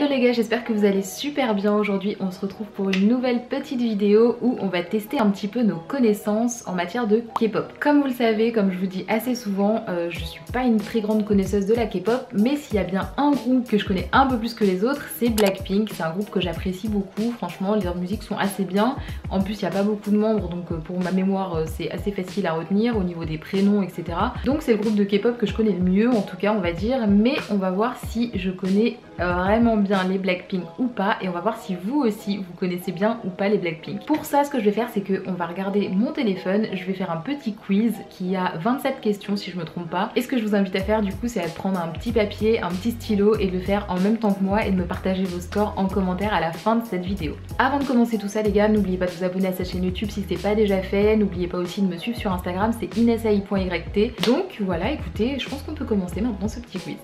Hello les gars, j'espère que vous allez super bien. Aujourd'hui on se retrouve pour une nouvelle petite vidéo où on va tester un petit peu nos connaissances en matière de K-pop. Comme vous le savez, comme je vous dis assez souvent, je suis pas une très grande connaisseuse de la K-pop, mais s'il y a bien un groupe que je connais un peu plus que les autres, c'est Blackpink. C'est un groupe que j'apprécie beaucoup, franchement leurs musiques sont assez bien. En plus il n'y a pas beaucoup de membres, donc pour ma mémoire c'est assez facile à retenir au niveau des prénoms, etc. Donc c'est le groupe de K-pop que je connais le mieux en tout cas on va dire, mais on va voir si je connais vraiment bien les Blackpink ou pas, et on va voir si vous aussi vous connaissez bien ou pas les Blackpink. Pour ça ce que je vais faire c'est qu'on va regarder mon téléphone, je vais faire un petit quiz qui a 27 questions si je me trompe pas, et ce que je vous invite à faire du coup c'est à prendre un petit papier, un petit stylo et de le faire en même temps que moi et de me partager vos scores en commentaire à la fin de cette vidéo. Avant de commencer tout ça les gars, n'oubliez pas de vous abonner à cette chaîne YouTube si c'est pas déjà fait, n'oubliez pas aussi de me suivre sur Instagram, c'est inesai.yt. Donc voilà, écoutez, je pense qu'on peut commencer maintenant ce petit quiz.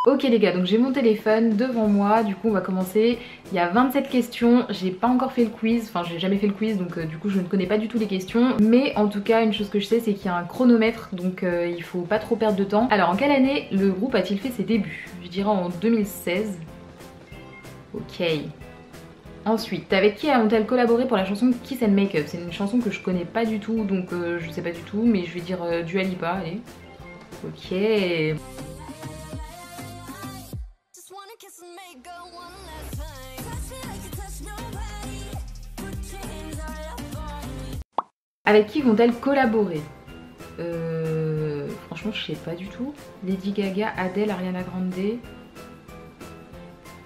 Ok les gars, donc j'ai mon téléphone devant moi, du coup on va commencer. Il y a 27 questions, j'ai pas encore fait le quiz, enfin j'ai jamais fait le quiz donc du coup je ne connais pas du tout les questions. Mais en tout cas une chose que je sais c'est qu'il y a un chronomètre, donc il faut pas trop perdre de temps. Alors en quelle année le groupe a-t-il fait ses débuts? Je dirais en 2016. Ok. Ensuite, avec qui ont-elles collaboré pour la chanson Kiss and Make Up? C'est une chanson que je connais pas du tout, donc je sais pas du tout, mais je vais dire Dua Lipa, allez. Ok. Avec qui vont-elles collaborer? Franchement, je sais pas du tout. Lady Gaga, Adele, Ariana Grande.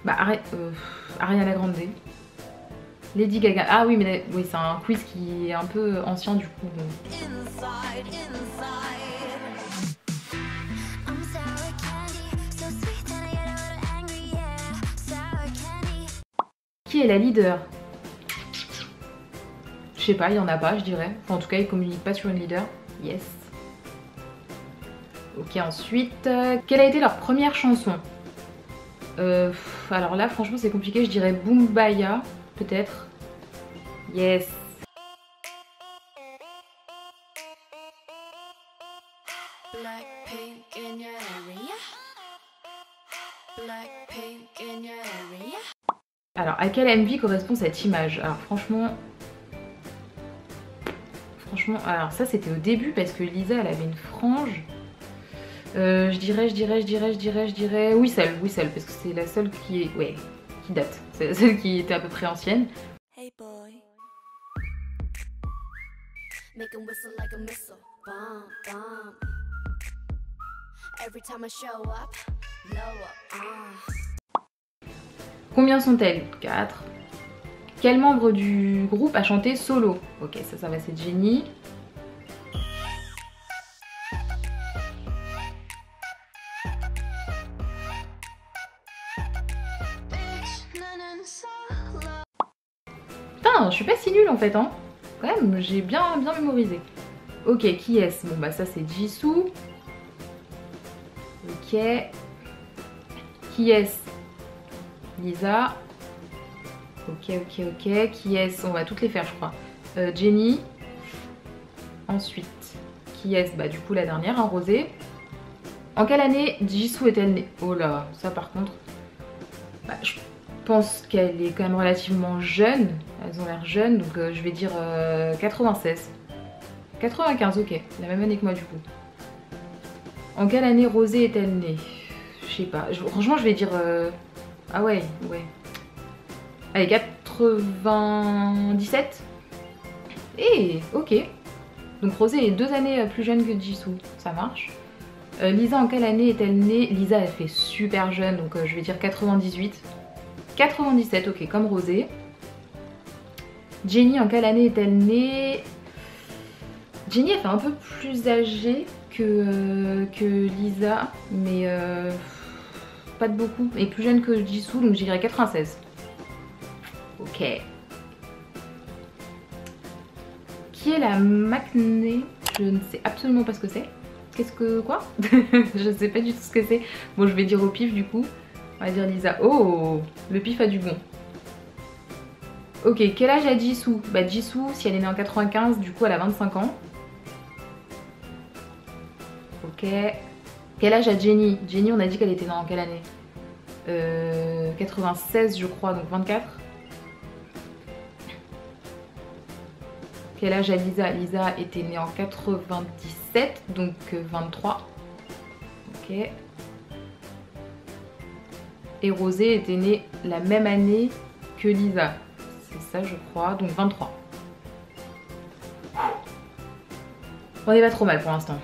Bah, Ariana Grande. Lady Gaga. Ah oui, mais oui, c'est un quiz qui est un peu ancien du coup. Qui est la leader? Je sais pas, il y en a pas, je dirais. Enfin, en tout cas, ils communiquent pas sur une leader. Yes. Ok, ensuite, quelle a été leur première chanson? Alors là, franchement, c'est compliqué. Je dirais Boom Baya, peut-être. Yes. Alors, à quel MV correspond cette image? Alors, franchement, alors ça c'était au début parce que Lisa elle avait une frange. Je dirais Whistle, parce que c'est la seule qui est, ouais, qui date. C'est la seule qui était à peu près ancienne. Hey boy. Make him whistle like a missile. Bomb, bomb. Every time I show up, blow up. Combien sont-elles? 4. Quel membre du groupe a chanté solo? Ok, ça va, c'est Jennie. Putain, je suis pas si nulle en fait, hein. Quand même, j'ai bien mémorisé. Ok, qui est-ce? Bon bah ça c'est Jisoo. Ok. Qui est-ce? Lisa. Ok. Qui est-ce? On va toutes les faire je crois. Jennie. Ensuite, qui est-ce? Bah du coup la dernière, hein, Rosé. En quelle année Jisoo est-elle née? Oh là, ça par contre. Bah, je pense qu'elle est quand même relativement jeune. Elles ont l'air jeunes, donc je vais dire 96. 95, ok. La même année que moi du coup. En quelle année Rosé est-elle née? Je sais pas. Franchement je vais dire... Ah ouais. Allez, 97. Eh, ok. Donc Rosé est 2 années plus jeune que Jisoo, ça marche. Lisa, en quelle année est-elle née? Lisa, elle fait super jeune, donc je vais dire 98. 97, ok, comme Rosé. Jennie, en quelle année est-elle née? Jennie, elle fait un peu plus âgée que Lisa, mais pas de beaucoup. Et plus jeune que Jisoo, donc je dirais 96. Ok. Qui est la McNay? Je ne sais absolument pas ce que c'est. Qu'est-ce que... quoi? Je ne sais pas du tout ce que c'est. Bon, je vais dire au pif du coup. On va dire Lisa. Oh, le pif a du bon. Ok, quel âge a Jisoo? Bah Jisoo, si elle est née en 95, du coup elle a 25 ans. Ok. Quel âge a Jennie? Jennie, on a dit qu'elle était née en quelle année? 96 je crois, donc 24. Quel âge a Lisa? Lisa était née en 97, donc 23. Ok. Et Rosé était née la même année que Lisa. C'est ça je crois, donc 23. On est pas trop mal pour l'instant.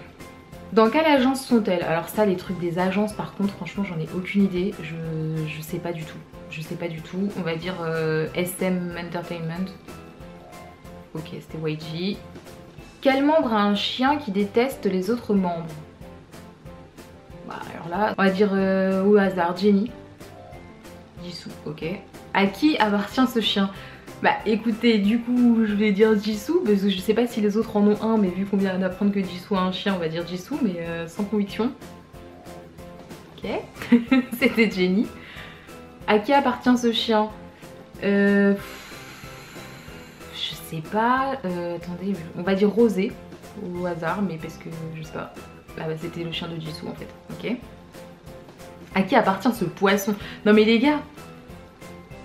Dans quelle agence sont-elles? Alors ça, les trucs des agences par contre, franchement j'en ai aucune idée. Je sais pas du tout. Je sais pas du tout. On va dire SM Entertainment. Ok, c'était YG. Quel membre a un chien qui déteste les autres membres? Bah, alors là, on va dire au hasard, Jenny. Jisoo, ok. À qui appartient ce chien? Bah écoutez, du coup je vais dire Jisoo parce que je sais pas si les autres en ont un, mais vu qu'on vient d'apprendre que Jisoo a un chien, on va dire Jisoo, mais sans conviction. Ok, c'était Jenny. À qui appartient ce chien? Je sais pas, attendez, on va dire Rosé au hasard, mais parce que je sais pas. Ah bah c'était le chien de Jisoo en fait, ok. À qui appartient ce poisson? Non mais les gars,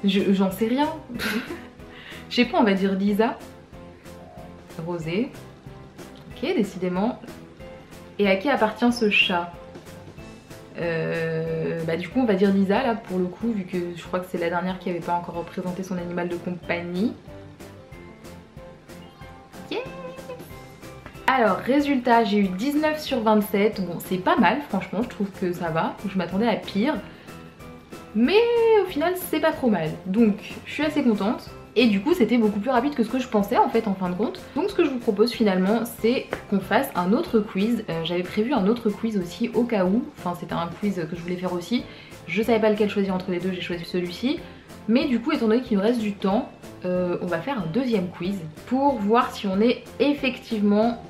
j'en sais rien. Je sais pas, on va dire Lisa. Rosé. Ok, décidément. Et à qui appartient ce chat? Bah du coup on va dire Lisa là pour le coup, vu que je crois que c'est la dernière qui avait pas encore représenté son animal de compagnie. Yeah. Alors résultat, j'ai eu 19 sur 27. Bon c'est pas mal franchement, je trouve que ça va. Je m'attendais à pire. Mais au final c'est pas trop mal. Donc je suis assez contente. Et du coup c'était beaucoup plus rapide que ce que je pensais en fait en fin de compte. Donc ce que je vous propose finalement c'est qu'on fasse un autre quiz. J'avais prévu un autre quiz aussi au cas où. Enfin c'était un quiz que je voulais faire aussi. Je savais pas lequel choisir entre les deux, j'ai choisi celui-ci. Mais du coup étant donné qu'il nous reste du temps, on va faire un deuxième quiz pour voir si on est effectivement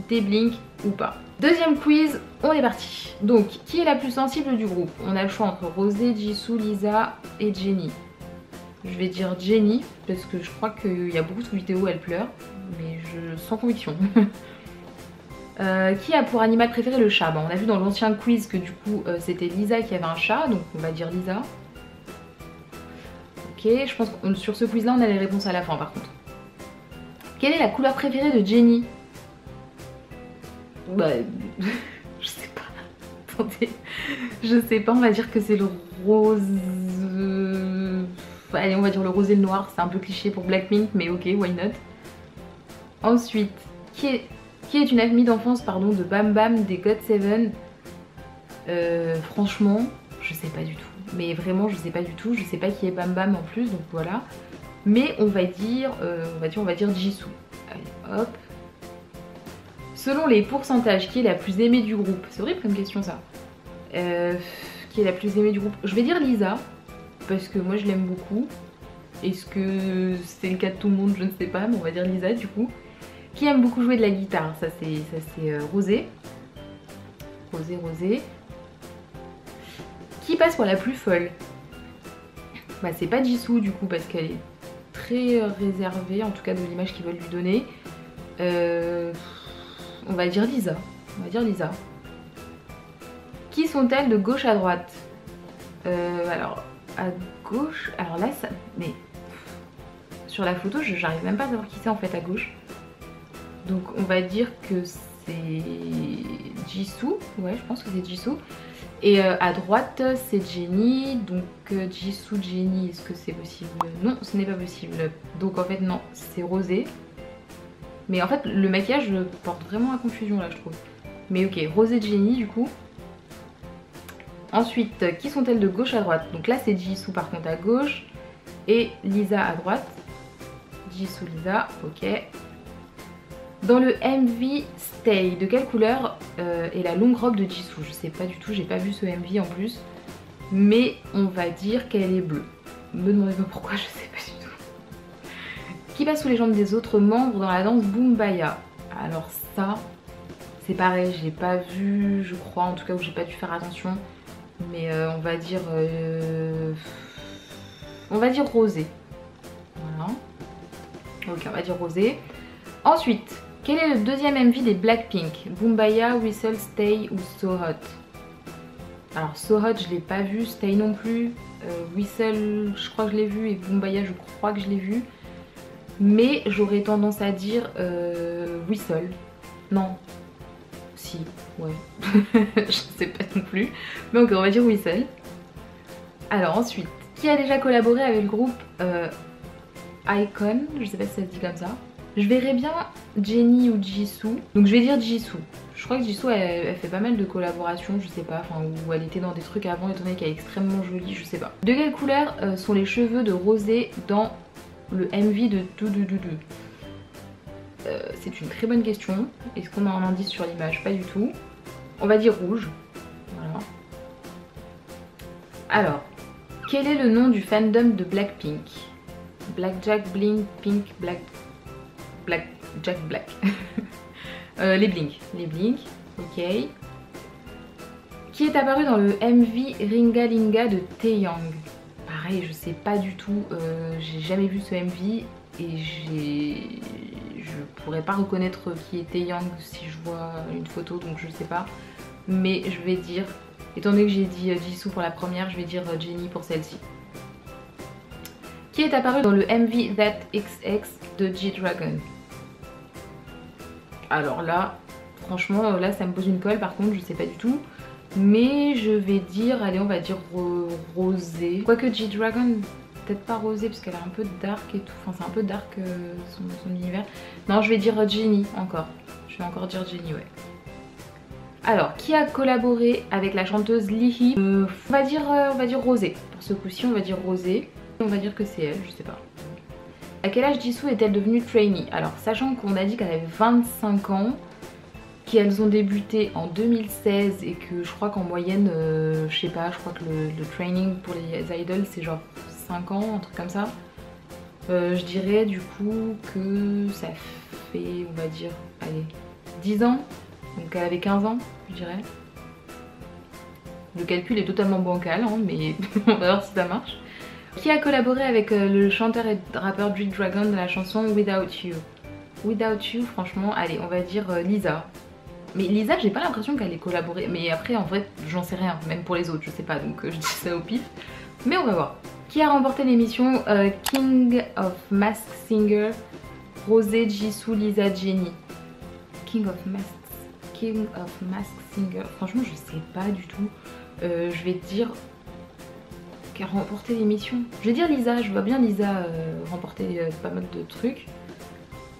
des blinks ou pas. Deuxième quiz, on est parti. Donc qui est la plus sensible du groupe? On a le choix entre Rosé, Jisoo, Lisa et Jenny. Je vais dire Jenny parce que je crois qu'il y a beaucoup de vidéos où elle pleure, mais sans conviction. Qui a pour animal préféré le chat? Bah, on a vu dans l'ancien quiz que du coup c'était Lisa qui avait un chat, donc on va dire Lisa. Ok, je pense que sur ce quiz là on a les réponses à la fin par contre. Quelle est la couleur préférée de Jenny? Bah je sais pas. Attendez, je sais pas, on va dire que c'est le rose. Allez, on va dire le rosé et le noir, c'est un peu cliché pour Blackpink, mais ok, why not. Ensuite, qui est une amie d'enfance pardon, de Bam Bam des GOT7? Franchement, je sais pas du tout. Mais vraiment, je sais pas du tout. Je sais pas qui est Bam Bam en plus, donc voilà. Mais on va dire Jisoo. Allez, hop. Selon les pourcentages, qui est la plus aimée du groupe? C'est horrible comme question ça. Qui est la plus aimée du groupe? Je vais dire Lisa. Parce que moi je l'aime beaucoup. Est-ce que c'est le cas de tout le monde? Je ne sais pas, mais on va dire Lisa du coup. Qui aime beaucoup jouer de la guitare? Ça c'est Rosé. Rosé. Qui passe pour la plus folle? Bah c'est pas Jisoo du coup parce qu'elle est très réservée, en tout cas de l'image qu'ils veulent lui donner. On va dire Lisa. Qui sont-elles de gauche à droite? Alors à gauche, alors là ça, mais sur la photo j'arrive même pas à savoir qui c'est en fait à gauche. Donc on va dire que c'est Jisoo, ouais je pense que c'est Jisoo. Et à droite c'est Jenny, donc Jisoo, Jenny, est-ce que c'est possible? Non, ce n'est pas possible. Donc en fait non, c'est Rosé. Mais en fait le maquillage porte vraiment à confusion là je trouve. Mais ok, Rosé, Jenny du coup. Ensuite, qui sont-elles de gauche à droite? Donc là c'est Jisoo par contre à gauche et Lisa à droite. Jisoo, Lisa, ok. Dans le MV Stay, de quelle couleur est la longue robe de Jisoo? Je sais pas du tout, j'ai pas vu ce MV en plus. Mais on va dire qu'elle est bleue. Me demandez pas pourquoi, je sais pas du tout. Qui passe sous les jambes des autres membres dans la danse Boombaya? Alors ça, c'est pareil, j'ai pas vu, je crois, en tout cas où j'ai pas dû faire attention. Mais on va dire Rosé. Voilà. Ok, on va dire Rosé. Ensuite, quel est le deuxième MV des Blackpink? Boombaya, Whistle, Stay ou So Hot? Alors So Hot je l'ai pas vu, Stay non plus, Whistle je crois que je l'ai vu et Boombaya je crois que je l'ai vu. Mais j'aurais tendance à dire Whistle. Non. Si, ouais. Je sais pas non plus. Mais ok, on va dire Whistle. Alors ensuite, qui a déjà collaboré avec le groupe Icon? Je sais pas si ça se dit comme ça. Je verrais bien Jennie ou Jisoo. Donc je vais dire Jisoo. Je crois que Jisoo elle fait pas mal de collaborations, je sais pas, enfin où elle était dans des trucs avant étant donné qu'elle est extrêmement jolie, je sais pas. De quelle couleur sont les cheveux de Rosé dans le MV de Doudoudou? C'est une très bonne question. Est-ce qu'on a un indice sur l'image? Pas du tout. On va dire rouge. Voilà. Alors, quel est le nom du fandom de Blackpink? Blackjack, Blink, Pink, Jack Black. Les Blink. Les Blink, ok. Qui est apparu dans le MV Ringa Linga de Taeyang? Pareil, je sais pas du tout. J'ai jamais vu ce MV et je pourrais pas reconnaître qui est Taeyang si je vois une photo, donc je sais pas. Mais je vais dire, étant donné que j'ai dit Jisoo pour la première, je vais dire Jennie pour celle-ci. Qui est apparu dans le MV That XX de G-Dragon? Alors là, franchement, là ça me pose une colle par contre, je sais pas du tout. Mais je vais dire, allez on va dire Rosé. Quoique G-Dragon, peut-être pas Rosé parce qu'elle est un peu dark et tout. Enfin c'est un peu dark son univers. Non, je vais dire Jennie encore. Je vais encore dire Jennie, ouais. Alors, qui a collaboré avec la chanteuse Lee? On va dire Rosé. Pour ce coup-ci, on va dire Rosé. On va dire que c'est elle, je sais pas. À quel âge Jisoo est-elle devenue trainee? Alors, sachant qu'on a dit qu'elle avait 25 ans, qu'elles ont débuté en 2016 et que je crois qu'en moyenne, je sais pas, je crois que le training pour les idols c'est genre 5 ans, un truc comme ça. Je dirais du coup que ça fait, on va dire, allez, 10 ans. Donc elle avait 15 ans, je dirais. Le calcul est totalement bancal, hein, mais on va voir si ça marche. Qui a collaboré avec le chanteur et rappeur G-Dragon de la chanson Without You? Without You, franchement, allez, on va dire Lisa. Mais Lisa, j'ai pas l'impression qu'elle ait collaboré. Mais après, en vrai, j'en sais rien, même pour les autres, je sais pas, donc je dis ça au pif. Mais on va voir. Qui a remporté l'émission King of Masked Singer? Rosé, Jisoo, Lisa, Jennie. King of Masked Singer. Franchement, je sais pas du tout. Je vais dire qui a remporté l'émission. Je vais dire Lisa, je vois bien Lisa remporter pas mal de trucs.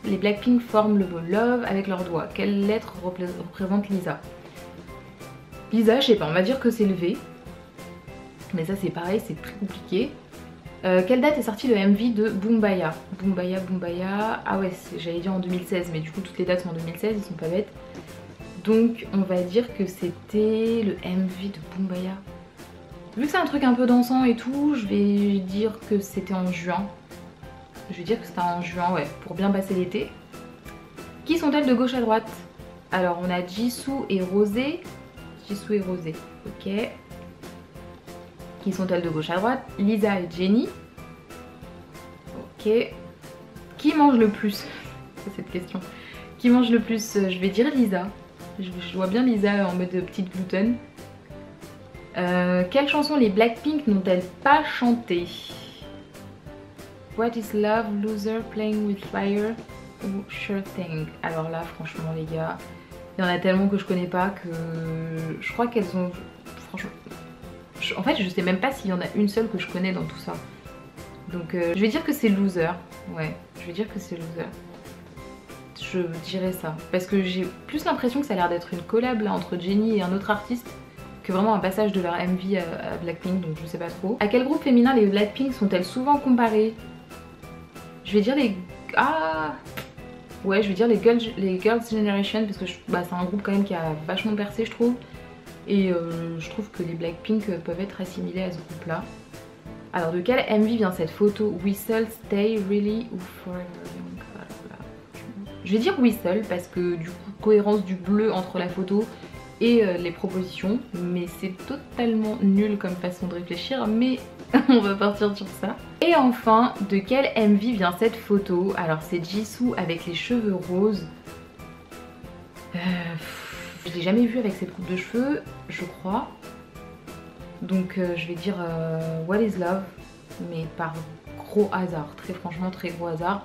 Les Blackpink forment le mot love avec leurs doigts. Quelle lettre représente Lisa? Lisa, je sais pas, on va dire que c'est le V. Mais ça c'est pareil, c'est très compliqué. Quelle date est sorti le MV de Boombaya? Boombaya, ah ouais, j'allais dire en 2016, mais du coup toutes les dates sont en 2016, ils sont pas bêtes. Donc on va dire que c'était le MV de Boombaya. Vu que c'est un truc un peu dansant et tout, je vais dire que c'était en juin. Je vais dire que c'était en juin, ouais, pour bien passer l'été. Qui sont-elles de gauche à droite? Alors on a Jisoo et Rosé. Jisoo et Rosé, ok. Qui sont-elles de gauche à droite? Lisa et Jennie. Ok. Qui mange le plus? C'est cette question. Qui mange le plus? Je vais dire Lisa. Je vois bien Lisa en mode petite gluten. Quelle chanson les Blackpink n'ont-elles pas chanté? What is Love, Loser, Playing with Fire ou Sure Thing? Alors là, franchement les gars, il y en a tellement que je connais pas que je crois qu'elles ont... Franchement... En fait, je sais même pas s'il y en a une seule que je connais dans tout ça. Donc je vais dire que c'est Loser. Ouais, je vais dire que c'est Loser. Je dirais ça. Parce que j'ai plus l'impression que ça a l'air d'être une collab là, entre Jennie et un autre artiste que vraiment un passage de leur MV à Blackpink, donc je sais pas trop. À quel groupe féminin les Blackpink sont-elles souvent comparées? Je vais dire les... Ah ouais, je vais dire les Girls' Generation parce que c'est un groupe quand même qui a vachement percé je trouve. Et je trouve que les Blackpink peuvent être assimilés à ce groupe là. Alors de quel MV vient cette photo? Whistle, Stay, Really ou Forever Young? Je vais dire Whistle parce que du coup cohérence du bleu entre la photo et les propositions. Mais c'est totalement nul comme façon de réfléchir, mais on va partir sur ça. Et enfin, de quel MV vient cette photo? Alors c'est Jisoo avec les cheveux roses. Je l'ai jamais vu avec cette coupe de cheveux, je crois. Donc je vais dire What is Love, mais par gros hasard, très franchement très gros hasard.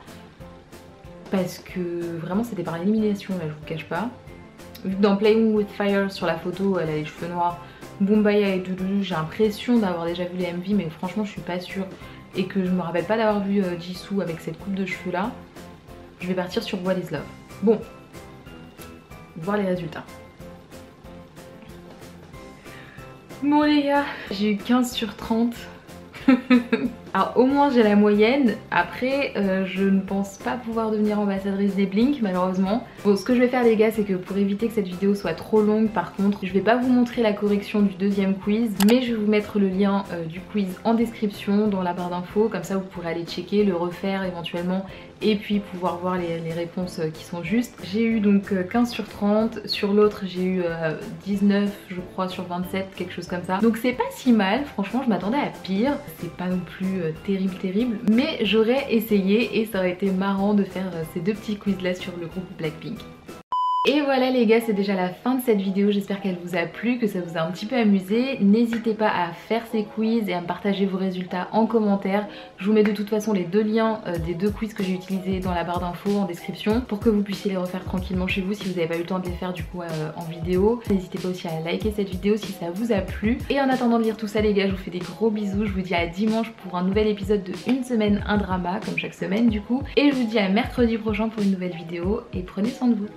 Parce que vraiment c'était par élimination là, je vous cache pas. Vu que dans Playing with Fire sur la photo elle a les cheveux noirs, Boombayah et Doudou, j'ai l'impression d'avoir déjà vu les MV mais franchement je suis pas sûre. Et que je me rappelle pas d'avoir vu Jisoo avec cette coupe de cheveux là. Je vais partir sur What is Love. Bon, voir les résultats. Bon les gars, j'ai eu 15 sur 30. Alors au moins j'ai la moyenne. Après je ne pense pas pouvoir devenir ambassadrice des Blink malheureusement. Bon, ce que je vais faire les gars, c'est que pour éviter que cette vidéo soit trop longue, par contre je vais pas vous montrer la correction du deuxième quiz, mais je vais vous mettre le lien du quiz en description dans la barre d'infos, comme ça vous pourrez aller checker, le refaire éventuellement et puis pouvoir voir les réponses qui sont justes. J'ai eu donc 15 sur 30, sur l'autre j'ai eu 19 je crois sur 27, quelque chose comme ça. Donc c'est pas si mal, franchement je m'attendais à pire, c'est pas non plus terrible, mais j'aurais essayé et ça aurait été marrant de faire ces deux petits quiz là sur le groupe Blackpink. Et voilà les gars, c'est déjà la fin de cette vidéo, j'espère qu'elle vous a plu, que ça vous a un petit peu amusé. N'hésitez pas à faire ces quiz et à me partager vos résultats en commentaire. Je vous mets de toute façon les deux liens des deux quiz que j'ai utilisés dans la barre d'infos en description pour que vous puissiez les refaire tranquillement chez vous si vous n'avez pas eu le temps de les faire du coup en vidéo. N'hésitez pas aussi à liker cette vidéo si ça vous a plu. Et en attendant de lire tout ça les gars, je vous fais des gros bisous, je vous dis à dimanche pour un nouvel épisode de Une semaine, un drama, comme chaque semaine du coup. Et je vous dis à mercredi prochain pour une nouvelle vidéo et prenez soin de vous.